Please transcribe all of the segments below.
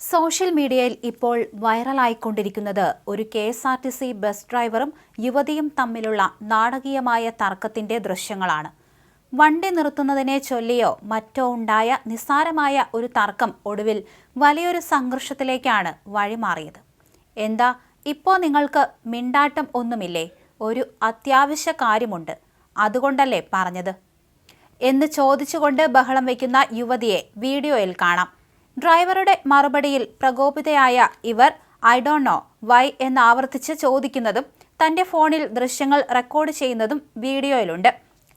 Social മീഡിയയിൽ ഇപ്പോൾ വൈറലായിക്കൊണ്ടിരിക്കുന്നത് ഒരു കെ.എസ്.ആർ.ടി.സി. ബസ് ഡ്രൈവറും യുവതിയും തമ്മിലുള്ള നാടകീയമായ തർക്കത്തിന്റെ ദൃശ്യങ്ങളാണ്. വണ്ടി നിർത്തുന്നതിനെ ചൊല്ലിയോ മറ്റോ ഉണ്ടായ നിസ്സാരമായ ഒരു തർക്കം ഒടുവിൽ വലിയൊരു സംഘർഷത്തിലേക്കാണ് വഴിമാറിയത്. എന്താ ഇപ്പോൾ നിങ്ങൾക്ക് മിണ്ടാട്ടം ഒന്നുമില്ലേ? ഒരു അത്യാവശ്യ കാര്യമുണ്ട്, അതുകൊണ്ടല്ലേ പറഞ്ഞത് എന്ന് ചോദിച്ചുകൊണ്ട് ബഹളം വയ്ക്കുന്ന യുവതിയെ വീഡിയോയിൽ കാണാം. ഡ്രൈവറുടെ മറുപടിയിൽ പ്രകോപിതയായ ഇവർ ഐ ഡോണ്ട് നോ വൈ എന്ന് ആവർത്തിച്ച് ചോദിക്കുന്നതും തന്റെ ഫോണിൽ ദൃശ്യങ്ങൾ റെക്കോർഡ് ചെയ്യുന്നതും വീഡിയോയിലുണ്ട്.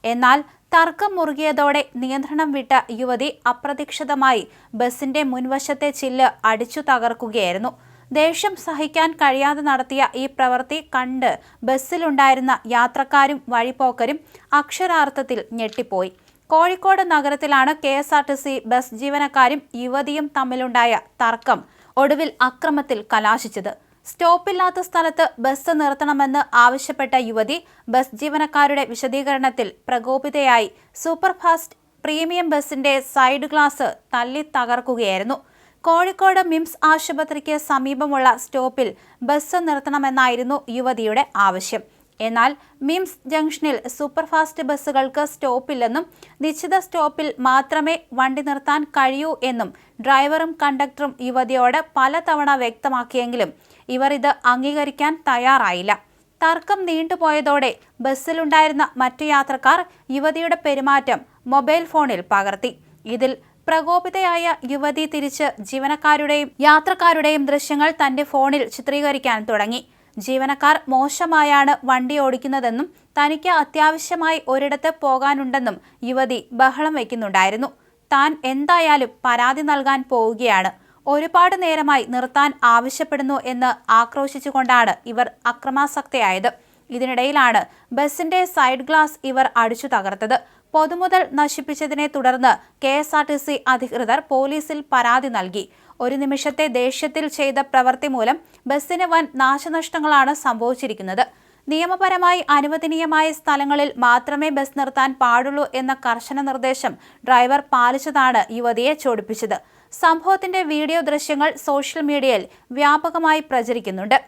എന്നാൽ തർക്കം മുറുകിയതോടെ നിയന്ത്രണം വിട്ട യുവതി അപ്രതീക്ഷിതമായി ബസിന്റെ മുൻവശത്തെ ചില്ല് അടിച്ചു തകർക്കുകയായിരുന്നു. ദേഷ്യം സഹിക്കാൻ കഴിയാതെ നടത്തിയ ഈ പ്രവൃത്തി കണ്ട് ബസ്സിലുണ്ടായിരുന്ന യാത്രക്കാരും വഴിപോക്കരും അക്ഷരാർത്ഥത്തിൽ ഞെട്ടിപ്പോയി. കോഴിക്കോട് നഗരത്തിലാണ് കെ.എസ്.ആർ.ടി.സി. ബസ് ജീവനക്കാരും യുവതിയും തമ്മിലുണ്ടായ തർക്കം ഒടുവിൽ അക്രമത്തിൽ കലാശിച്ചത്. സ്റ്റോപ്പില്ലാത്ത സ്ഥലത്ത് ബസ് നിർത്തണമെന്ന് ആവശ്യപ്പെട്ട യുവതി ബസ് ജീവനക്കാരുടെ വിശദീകരണത്തിൽ പ്രകോപിതയായി സൂപ്പർഫാസ്റ്റ് പ്രീമിയം ബസിന്റെ സൈഡ് ഗ്ലാസ് തല്ലി തകർക്കുകയായിരുന്നു. കോഴിക്കോട് മിംസ് ആശുപത്രിക്ക് സമീപമുള്ള സ്റ്റോപ്പിൽ ബസ് നിർത്തണമെന്നായിരുന്നു യുവതിയുടെ ആവശ്യം. എന്നാൽ മിംസ് ജംഗ്ഷനിൽ സൂപ്പർഫാസ്റ്റ് ബസ്സുകൾക്ക് സ്റ്റോപ്പില്ലെന്നും നിശ്ചിത സ്റ്റോപ്പിൽ മാത്രമേ വണ്ടി നിർത്താൻ കഴിയൂ എന്നും ഡ്രൈവറും കണ്ടക്ടറും യുവതിയോട് പലതവണ വ്യക്തമാക്കിയെങ്കിലും ഇവർ ഇത് അംഗീകരിക്കാൻ തയ്യാറായില്ല. തർക്കം നീണ്ടുപോയതോടെ ബസ്സിലുണ്ടായിരുന്ന മറ്റു യാത്രക്കാർ യുവതിയുടെ പെരുമാറ്റം മൊബൈൽ ഫോണിൽ പകർത്തി. ഇതിൽ പ്രകോപിതയായ യുവതി തിരിച്ച് ജീവനക്കാരുടെയും യാത്രക്കാരുടെയും ദൃശ്യങ്ങൾ തന്റെ ഫോണിൽ ചിത്രീകരിക്കാൻ തുടങ്ങി. ജീവനക്കാർ മോശമായാണ് വണ്ടി ഓടിക്കുന്നതെന്നും തനിക്ക് അത്യാവശ്യമായി ഒരിടത്ത് പോകാനുണ്ടെന്നും യുവതി ബഹളം വയ്ക്കുന്നുണ്ടായിരുന്നു. താൻ എന്തായാലും പരാതി നൽകാൻ പോവുകയാണ്, ഒരുപാട് നേരമായി നിർത്താൻ ആവശ്യപ്പെടുന്നു എന്ന് ആക്രോശിച്ചുകൊണ്ടാണ് ഇവർ അക്രമാസക്തയായത്. ഇതിനിടയിലാണ് ബസിന്റെ സൈഡ് ഗ്ലാസ് ഇവർ അടിച്ചു തകർത്തത്. പൊതുമുതൽ നശിപ്പിച്ചതിനെ തുടർന്ന് കെ.എസ്.ആർ.ടി.സി. അധികൃതർ പോലീസിൽ പരാതി നൽകി. ഒരു നിമിഷത്തെ ദേഷ്യത്തിൽ ചെയ്ത പ്രവൃത്തി മൂലം ബസ്സിന് വൻ നാശനഷ്ടങ്ങളാണ് സംഭവിച്ചിരിക്കുന്നത്. നിയമപരമായി അനുവദനീയമായ സ്ഥലങ്ങളിൽ മാത്രമേ ബസ് നിർത്താൻ പാടുള്ളൂ എന്ന കർശന നിർദ്ദേശം ഡ്രൈവർ പാലിച്ചതാണ് യുവതിയെ ചൊടിപ്പിച്ചത്. സംഭവത്തിന്റെ വീഡിയോ ദൃശ്യങ്ങൾ സോഷ്യൽ മീഡിയയിൽ വ്യാപകമായി പ്രചരിക്കുന്നുണ്ട്.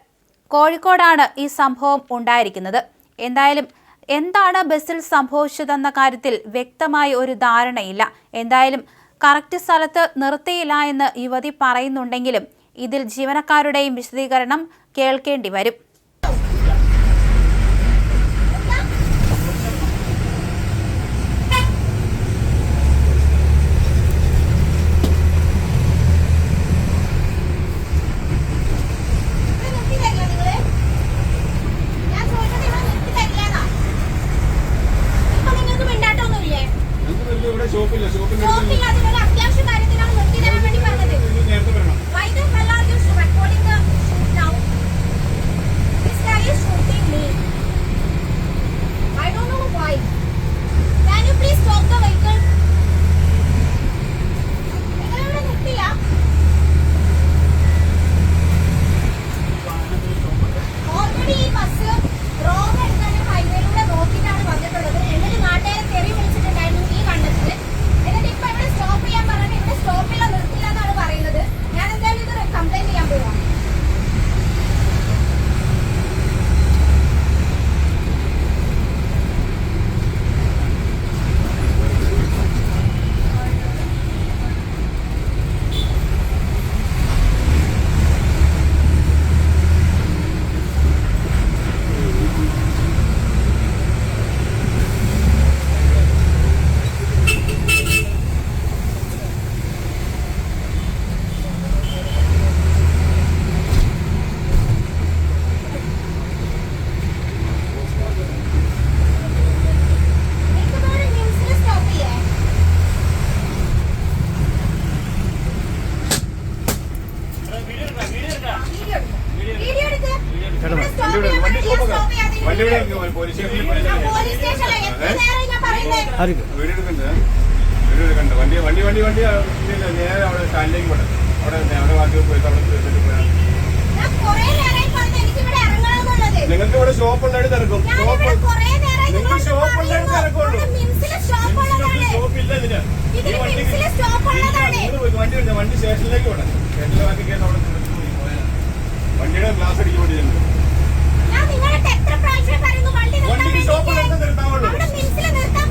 കോഴിക്കോടാണ് ഈ സംഭവം ഉണ്ടായിരിക്കുന്നത്. എന്തായാലും എന്താണ് ബസ്സിൽ സംഭവിച്ചതെന്ന കാര്യത്തിൽ വ്യക്തമായ ഒരു ധാരണയില്ല. എന്തായാലും കറക്റ്റ് സ്ഥലത്ത് നിർത്തിയില്ല എന്ന് യുവതി പറയുന്നുണ്ടെങ്കിലും ഇതിൽ ജീവനക്കാരുടെയും വിശദീകരണം കേൾക്കേണ്ടി വരും. നിങ്ങൾക്ക് ഇവിടെ ഷോപ്പുള്ളവർ തിരക്കും. ഷോപ്പില്ല ഇതിന്. വണ്ടി സ്റ്റേഷനിലേക്ക് വിടാം. എല്ലാം ബാക്കി കേസ് അവിടെ നിർത്തി പോയാൽ വണ്ടിയുടെ ഗ്ലാസ് അടിക്കാൻ വേണ്ടി ഞാൻ നിങ്ങളെ എത്ര പ്രാവശ്യം പറയുന്നു വണ്ടി നിർത്താൻ വണ്ടിക്ക് സ്റ്റോപ്പിൽ വേണ്ടിയിട്ട്? നിർത്താൻ പാടുള്ളൂ. അവിടെ മിനിറ്റ്സിൽ നിർത്താൻ